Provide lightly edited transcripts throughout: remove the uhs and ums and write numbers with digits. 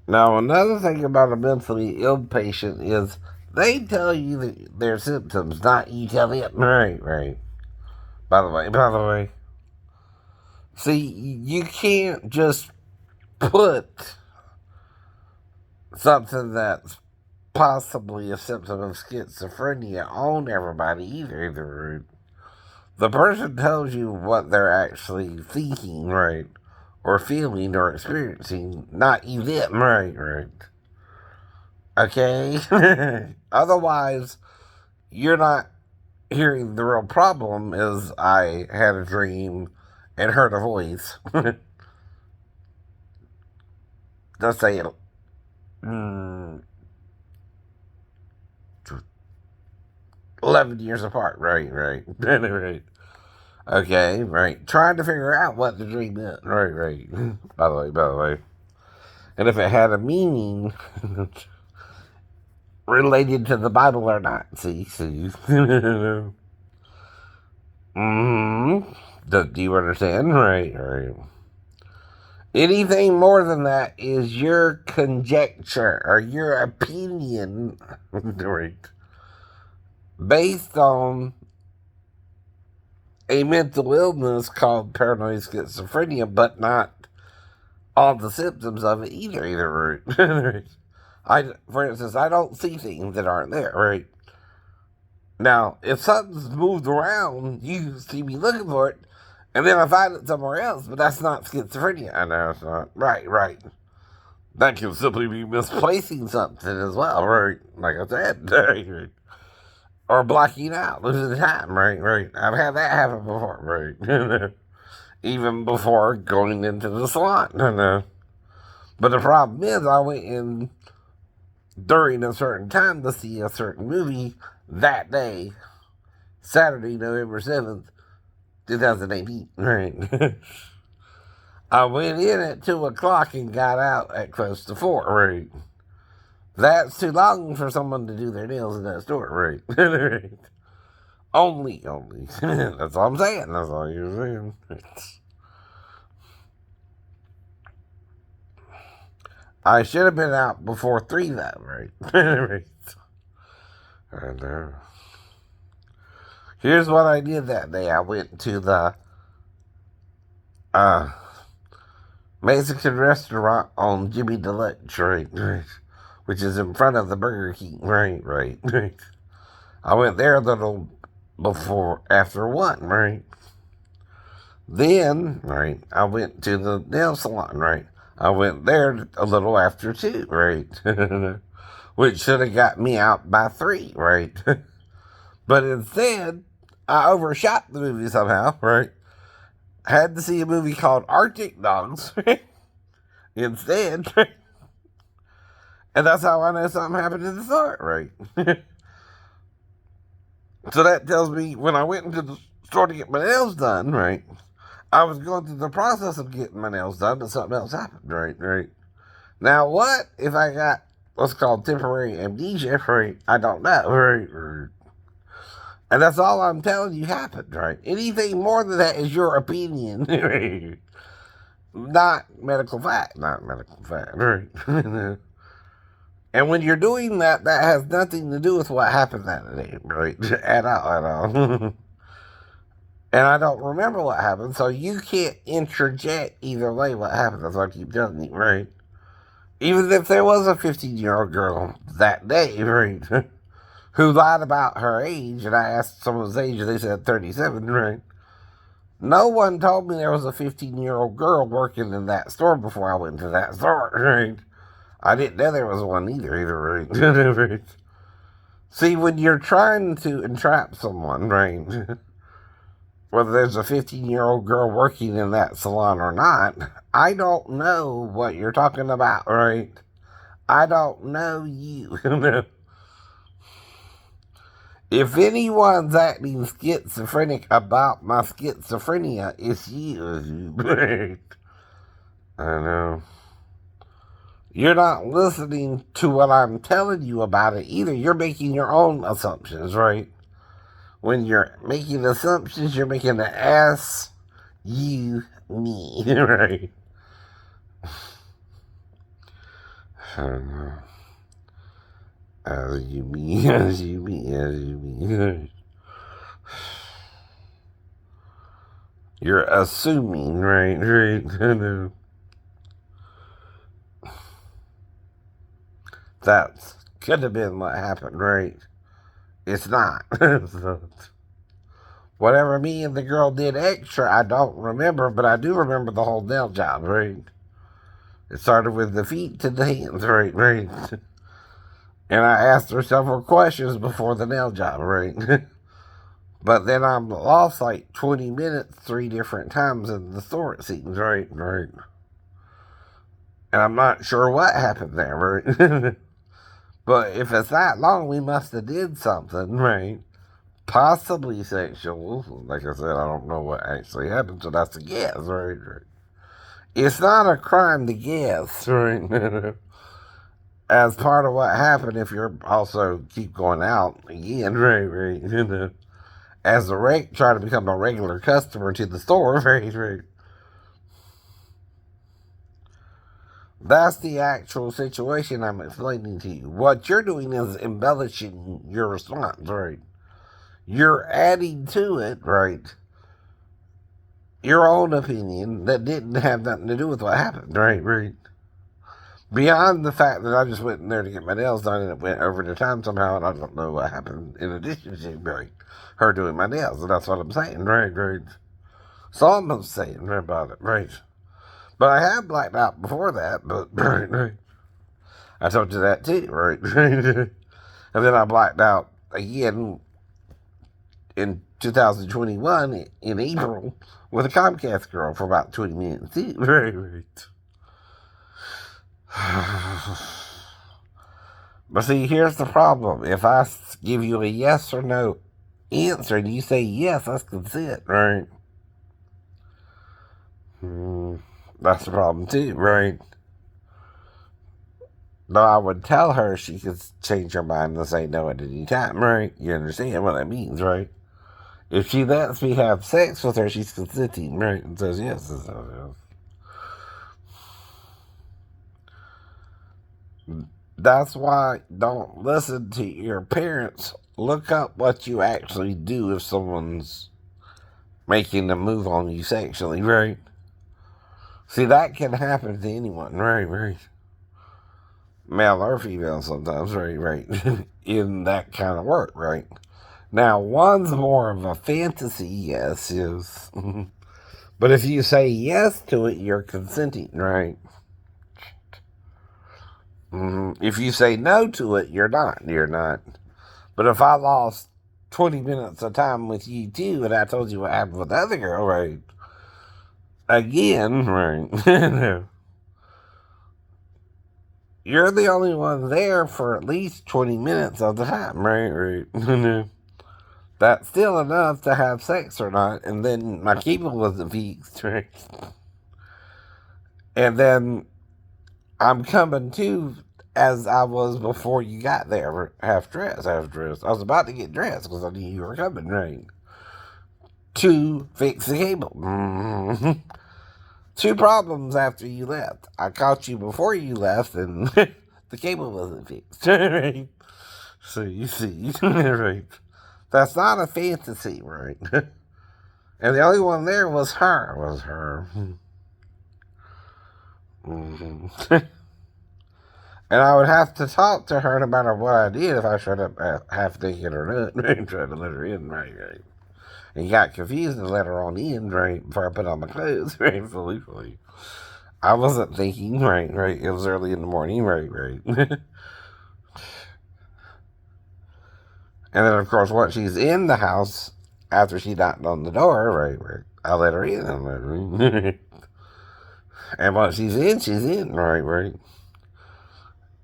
Now, another thing about a mentally ill patient is they tell you their symptoms, not you tell them. Right, right. By the way, see, you can't just put something that's possibly a symptom of schizophrenia on everybody either. The person tells you what they're actually thinking, right? Or feeling or experiencing, not you them, right. Okay? Otherwise, you're not hearing the real problem is I had a dream and heard a voice. Let's say mm, 11 years apart, right. Right. Okay, right. Trying to figure out what the dream meant. Right. By the way. And if it had a meaning related to the Bible or not. See. Mm-hmm. Do you understand? Right. Anything more than that is your conjecture or your opinion, right? Based on a mental illness called paranoid schizophrenia, but not all the symptoms of it either. Right? For instance, I don't see things that aren't there, right? Now, if something's moved around, you see me looking for it, and then I find it somewhere else, but that's not schizophrenia. I know it's not. Right. That can simply be misplacing something as well, right? Like I said, right. Or blocking out, losing time, right. I've had that happen before, right? Even before going into the salon. But the problem is, I went in during a certain time to see a certain movie that day, Saturday, November 7th, 2018, right? I went in at 2 o'clock and got out at close to 4, right? That's too long for someone to do their nails in that store, right? Right. Only. That's all I'm saying. That's all you're saying. I should have been out before 3, though, right? Right. I know. Here's what I did that day. I went to the uh, Mexican restaurant on Jimmy Deluxe, right, which is in front of the Burger King, right. I went there a little after 1, right. Then, right, I went to the nail salon, right. I went there a little after 2, right, which should have got me out by 3, right. But instead, I overshot the movie somehow, right. Had to see a movie called Arctic Dogs instead. And that's how I know something happened in the store, right? So that tells me when I went into the store to get my nails done, right? I was going through the process of getting my nails done, but something else happened, right. Now, what if I got what's called temporary amnesia, right? I don't know, right. And that's all I'm telling you happened, right? Anything more than that is your opinion, right? Not medical fact, right? And when you're doing that, that has nothing to do with what happened that day, right? At all. And I don't remember what happened, so you can't interject either way what happened. That's what I keep telling you, right? Even if there was a 15-year-old girl that day, right, who lied about her age, and I asked someone's age, and they said 37, right? No one told me there was a 15-year-old girl working in that store before I went to that store, right? I didn't know there was one either, right? See, when you're trying to entrap someone, right, whether there's a 15-year-old girl working in that salon or not, I don't know what you're talking about, right? I don't know you. If anyone's acting schizophrenic about my schizophrenia, it's you. Right? I know. You're not listening to what I'm telling you about it either. You're making your own assumptions, right? When you're making assumptions, you're making an ass you me, right? As you mean, as you mean, as you mean. You're assuming, right? Right. That could have been what happened, right? It's not. So, whatever me and the girl did extra, I don't remember, but I do remember the whole nail job, right? It started with the feet to the hands, right? Right. And I asked her several questions before the nail job, right? But then I'm lost like 20 minutes 3 different times in the store, it seems, right? Right. And I'm not sure what happened there, right? But if it's that long, we must have did something, right? Possibly sexual. Like I said, I don't know what actually happened, so that's a guess, right? Right. It's not a crime to guess, right? As part of what happened, if you're also keep going out again, right, right, as a try to become a regular customer to the store, right, right. That's the actual situation I'm explaining to you. What you're doing is embellishing your response, right? You're adding to it, right? Your own opinion that didn't have nothing to do with what happened, right? Right. Beyond the fact that I just went in there to get my nails done and it went over the time somehow, and I don't know what happened in addition to right, her doing my nails, and that's what I'm saying, right? Right. So I'm saying about it, right? But I have blacked out before that, but right, right. I told you that too, right? And then I blacked out again in 2021 in April with a Comcast girl for about 20 minutes. Right, right. But see, here's the problem. If I give you a yes or no answer and you say yes, that's consent, right? That's the problem too, right? Though I would tell her she could change her mind and say no at any time, right? You understand what that means, right? If she lets me have sex with her, she's consenting, right? And says yes. That's why don't listen to your parents. Look up what you actually do if someone's making a move on you sexually, right? See, that can happen to anyone, right? Right. Male or female sometimes, right? Right. In that kind of work, right? Now, one's more of a fantasy, yes. But if you say yes to it, you're consenting, right? If you say no to it, you're not. You're not. But if I lost 20 minutes of time with you too, and I told you what happened with the other girl, right? Again, right? You're the only one there for at least 20 minutes of the time, right? Right. That's still enough to have sex or not, and then my cable wasn't fixed, right? And then I'm coming to as I was before you got there, half dressed. I was about to get dressed because I knew you were coming, right? To fix the cable. Mm-hmm. 2 problems after you left. I caught you before you left, and the cable wasn't fixed. Right? So you see, right? That's not a fantasy, right? And the only one there was her. Mm-hmm. And I would have to talk to her no matter what I did if I showed up half naked or not, right? Trying to let her in, right? And got confused and let her on in, right? Before I put on my clothes, right? Fully. I wasn't thinking, right? It was early in the morning, right? And then, of course, once she's in the house, after she knocked on the door, right? I let her in. And once she's in, right?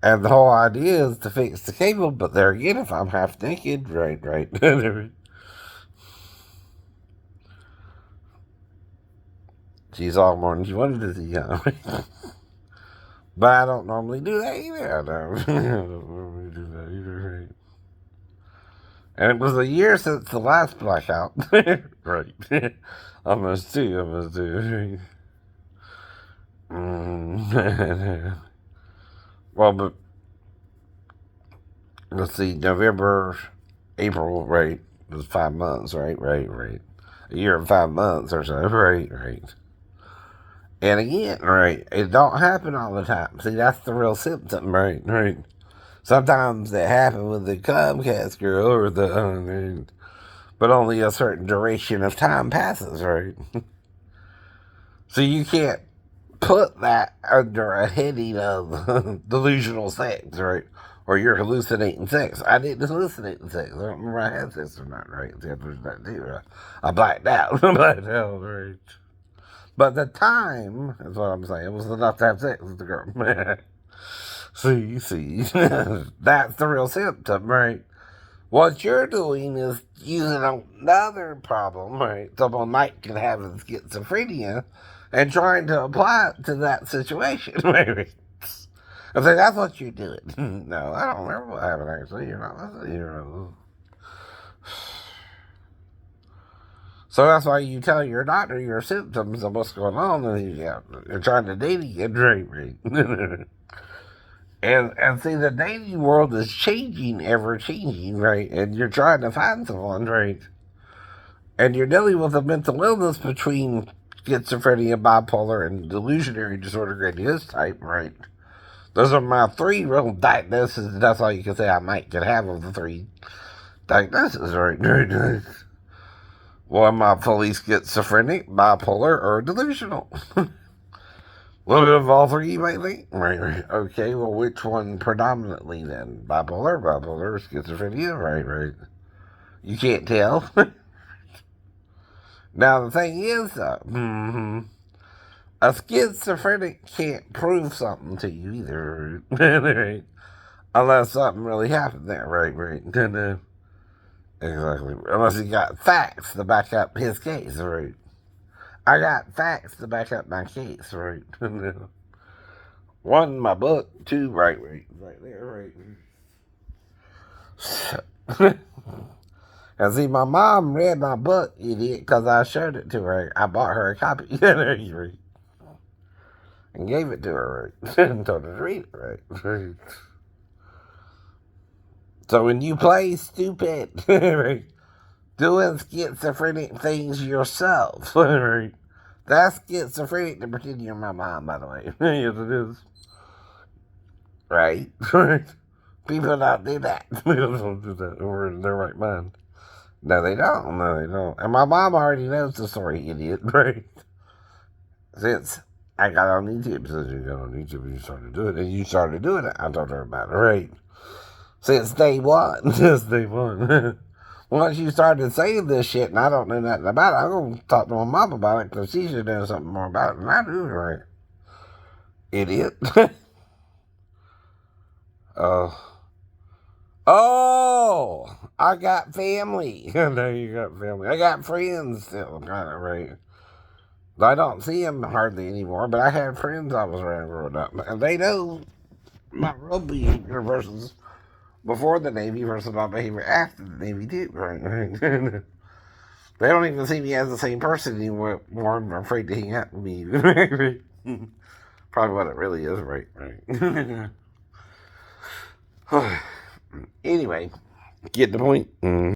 And the whole idea is to fix the cable, but there again, if I'm half naked, right. She's all morning. She wanted to see you. But I don't normally do that either. I don't normally do that either, right? And it was a year since the last blackout. Right. Almost two. Well, but let's see, November, April, right? It was 5 months, right? A year and 5 months or so, right. And again, right, it don't happen all the time. See, that's the real symptom, right. Sometimes it happens with the Comcast girl or but only a certain duration of time passes, right? So you can't put that under a heading of delusional sex, right? Or you're hallucinating sex. I didn't hallucinate the sex. I don't remember I had sex or not, right? See, there's that too, right? I blacked out. Right? But the time, is what I'm saying, was enough to have sex with the girl. see. That's the real symptom, right? What you're doing is using another problem, right? Someone might can have schizophrenia and trying to apply it to that situation, right? I say that's what you're doing. No, I don't remember what happened actually. You're not listening. So that's why you tell your doctor your symptoms of what's going on, and you're trying to date again, right? And see, the dating world is changing, ever changing, right? And you're trying to find someone, right? And you're dealing with a mental illness between schizophrenia, bipolar, and delusionary disorder gradient type, right? Those are my three real diagnoses. That's all you can say I might could have of the three diagnoses, right? Well, am I fully schizophrenic, bipolar, or delusional? A little bit of all three, you might think. Right. Okay, well, which one predominantly then? Bipolar, schizophrenia? Right. You can't tell. Now, the thing is, a schizophrenic can't prove something to you either. Right? Unless something really happened there, right. Exactly. Unless he got facts to back up his case, right? I got facts to back up my case, right? One, my book. Two, right there, right. And see, my mom read my book, idiot, because I showed it to her. I bought her a copy, and gave it to her, right? And told her to read it, right? So when you play stupid, right, doing schizophrenic things yourself, right, that's schizophrenic to pretend you're my mom, by the way. Yes, it is. Right? People don't do that. People don't do that over in their right mind. No, they don't. And my mom already knows the story, idiot, right? Since I got on YouTube, since you got on YouTube and you started doing it, and you started doing it, I told her about it, right? Since day one. Once you started saying this shit and I don't know nothing about it, I'm going to talk to my mom about it because she's doing something more about it than I do, right? Idiot. Oh, I got family. No, you got family. I got friends still, kind of, right? I don't see them hardly anymore, but I had friends I was around growing up. And they know my real behavior versus before the Navy versus my behavior after the Navy, too, right? They don't even see me as the same person anymore. I'm afraid to hang out with me. Probably what it really is, right? Anyway, get the point.